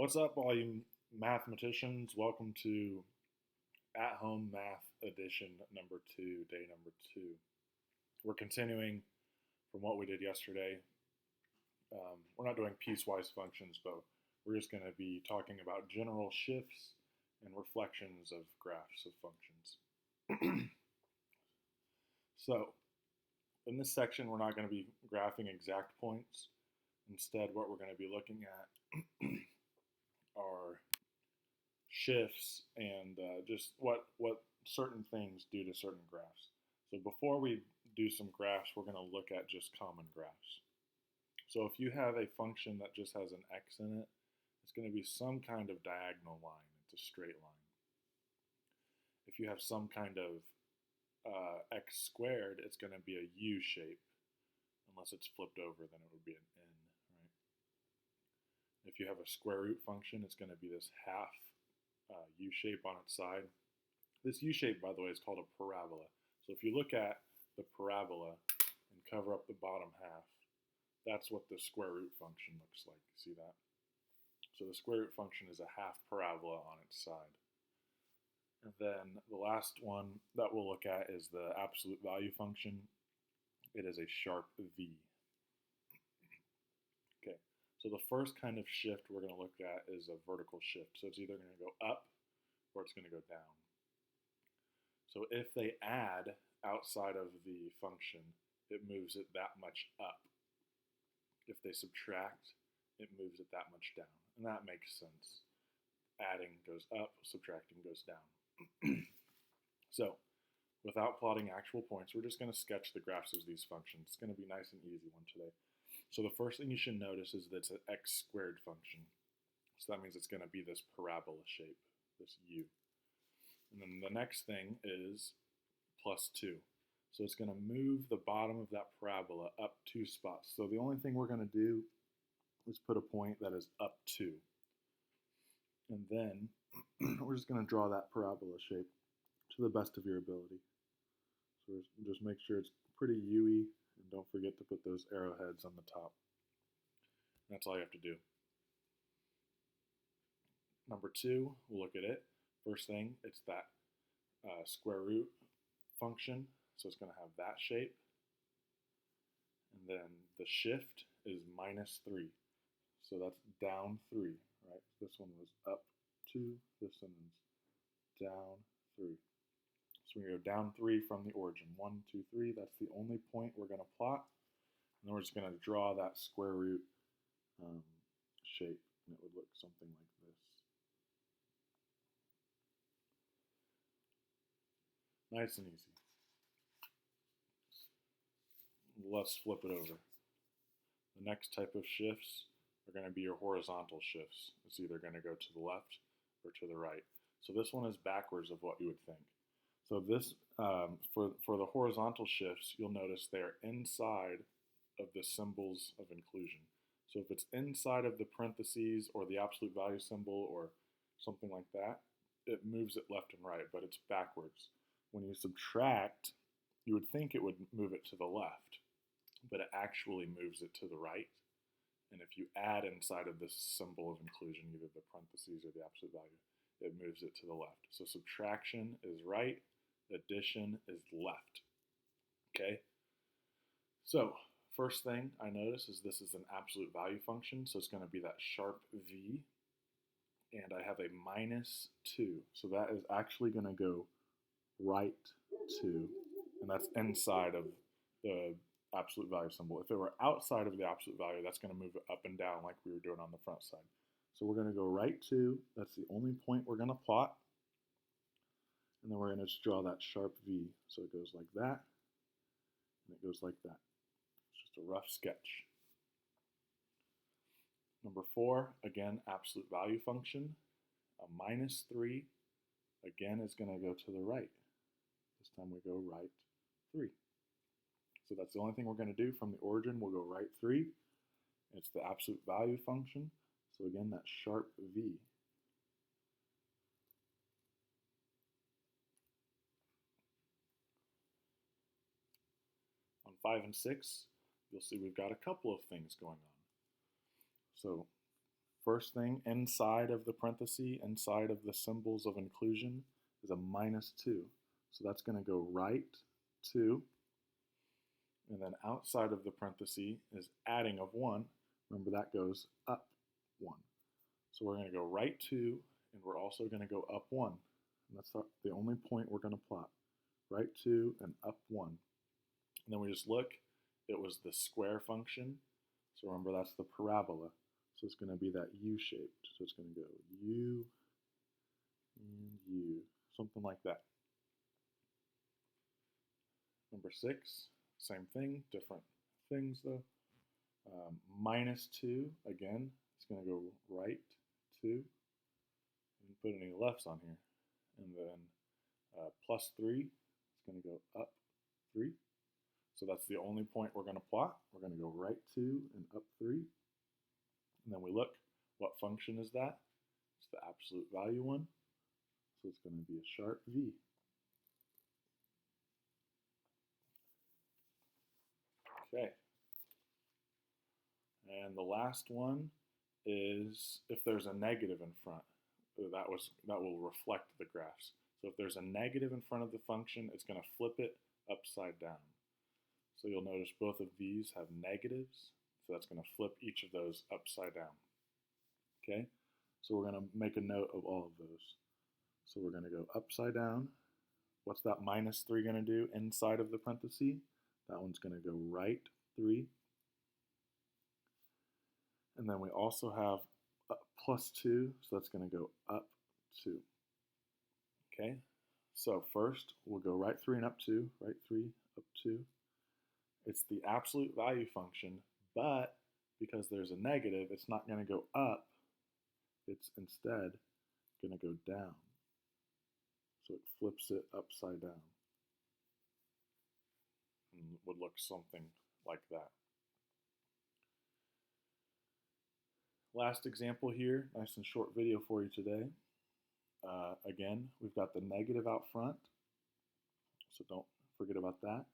What's up, all you mathematicians? Welcome to At Home Math Edition number 2, day number 2. We're continuing from what we did yesterday. We're not doing piecewise functions, but we're just going to be talking about general shifts and reflections of graphs of functions. So, in this section, we're not going to be graphing exact points. Instead, what we're going to be looking at are shifts and just what certain things do to certain graphs. So before we do some graphs, we're going to look at just common graphs. So if you have a function that just has an x in it, it's going to be some kind of diagonal line. It's a straight line. If you have some kind of x squared, it's going to be a u shape. Unless it's flipped over, then it would be an n, right? If you have a square root function, it's going to be this half u shape on its side. This u shape, by the way, is called a parabola. So if you look at the parabola and cover up the bottom half, that's what the square root function looks like. See that? So the square root function is a half parabola on its side. And then the last one that we'll look at is the absolute value function. It is a sharp V. Okay, so the first kind of shift we're going to look at is a vertical shift. So it's either going to go up or it's going to go down. So if they add outside of the function, it moves it that much up. If they subtract, it moves it that much down. And that makes sense. Adding goes up, subtracting goes down. So, without plotting actual points, we're just going to sketch the graphs of these functions. It's going to be a nice and easy one today. So the first thing you should notice is that it's an x squared function. So that means it's going to be this parabola shape, this u. And then the next thing is plus 2. So it's going to move the bottom of that parabola up 2 spots. So the only thing we're going to do is put a point that is up 2. And then we're just going to draw that parabola shape to the best of your ability. So just make sure it's pretty U-y, and don't forget to put those arrowheads on the top. That's all you have to do. Number 2, we'll look at it. First thing, it's that square root function, so it's going to have that shape. And then the shift is minus 3, so that's down 3, right? This one was up 2, this one is down 3. So we go down 3 from the origin. 1, 2, 3, that's the only point we're going to plot. And then we're just going to draw that square root shape, and it would look something like this. Nice and easy. Let's flip it over. The next type of shifts are going to be your horizontal shifts. It's either going to go to the left or to the right. So this one is backwards of what you would think. So this, for the horizontal shifts, you'll notice they're inside of the symbols of inclusion. So if it's inside of the parentheses or the absolute value symbol or something like that, it moves it left and right, but it's backwards. When you subtract, you would think it would move it to the left, but it actually moves it to the right. And if you add inside of this symbol of inclusion, either the parentheses or the absolute value, it moves it to the left. So subtraction is right, addition is left. Okay? So first thing I notice is this is an absolute value function, so it's going to be that sharp V, and I have a minus 2. So that is actually going to go right 2, and that's inside of the absolute value symbol. If it were outside of the absolute value, that's going to move it up and down like we were doing on the front side. So we're going to go right 2. That's the only point we're going to plot. And then we're going to just draw that sharp V. So it goes like that, and it goes like that. It's just a rough sketch. Number 4, again, absolute value function. A minus 3, again, is going to go to the right. This time we go right 3. So that's the only thing we're going to do from the origin. We'll go right 3. It's the absolute value function. So again, that sharp V. On 5 and 6, you'll see we've got a couple of things going on. So First thing inside of the parenthesis, inside of the symbols of inclusion, is a -2. So that's going to go right 2. And then outside of the parenthesis is adding of 1. Remember, that goes up 1. So we're going to go right 2, and we're also going to go up 1. And that's the only point we're going to plot. Right 2 and up 1. And then we just look. It was the square function. So remember, that's the parabola. So it's going to be that U-shaped. So it's going to go U and U, something like that. Number 6, same thing, different things though. -2, again, it's going to go right 2. Didn't put any lefts on here. And then +3, it's going to go up 3. So that's the only point we're going to plot. We're going to go right 2 and up 3. And then we look, what function is that? It's the absolute value one. So it's going to be a sharp V. Okay. And the last one is if there's a negative in front. That will reflect the graphs. So if there's a negative in front of the function, it's going to flip it upside down. So you'll notice both of these have negatives. So that's going to flip each of those upside down. Okay? So we're going to make a note of all of those. So we're going to go upside down. What's that -3 going to do inside of the parenthesis? That one's going to go right 3. And then we also have +2, so that's going to go up 2. Okay? So first, we'll go right 3 and up 2, right 3, up 2. It's the absolute value function, but because there's a negative, it's not going to go up. It's instead going to go down. So it flips it upside down. And it would look something like that. Last example here, nice and short video for you today. Again, we've got the negative out front, so don't forget about that.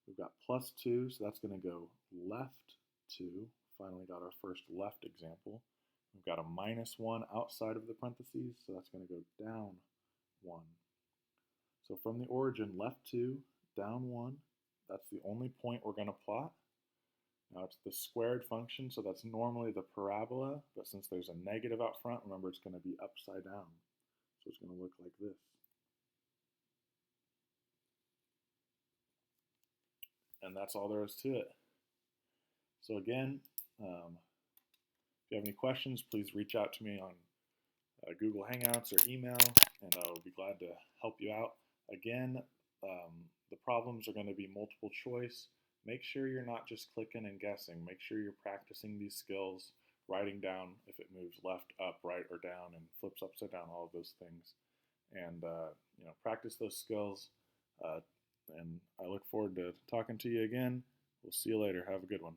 We've got +2, so that's going to go left 2. Finally got our first left example. We've got a -1 outside of the parentheses, so that's going to go down 1. So from the origin, left 2, down 1, that's the only point we're going to plot. Now it's the squared function, so that's normally the parabola, but since there's a negative out front, remember it's going to be upside down. So it's going to look like this. And that's all there is to it. So again, if you have any questions, please reach out to me on Google Hangouts or email, and I will be glad to help you out. Again, the problems are going to be multiple choice. Make sure you're not just clicking and guessing. Make sure you're practicing these skills, writing down if it moves left, up, right, or down, and flips upside down, all of those things. And practice those skills. And I look forward to talking to you again. We'll see you later. Have a good one.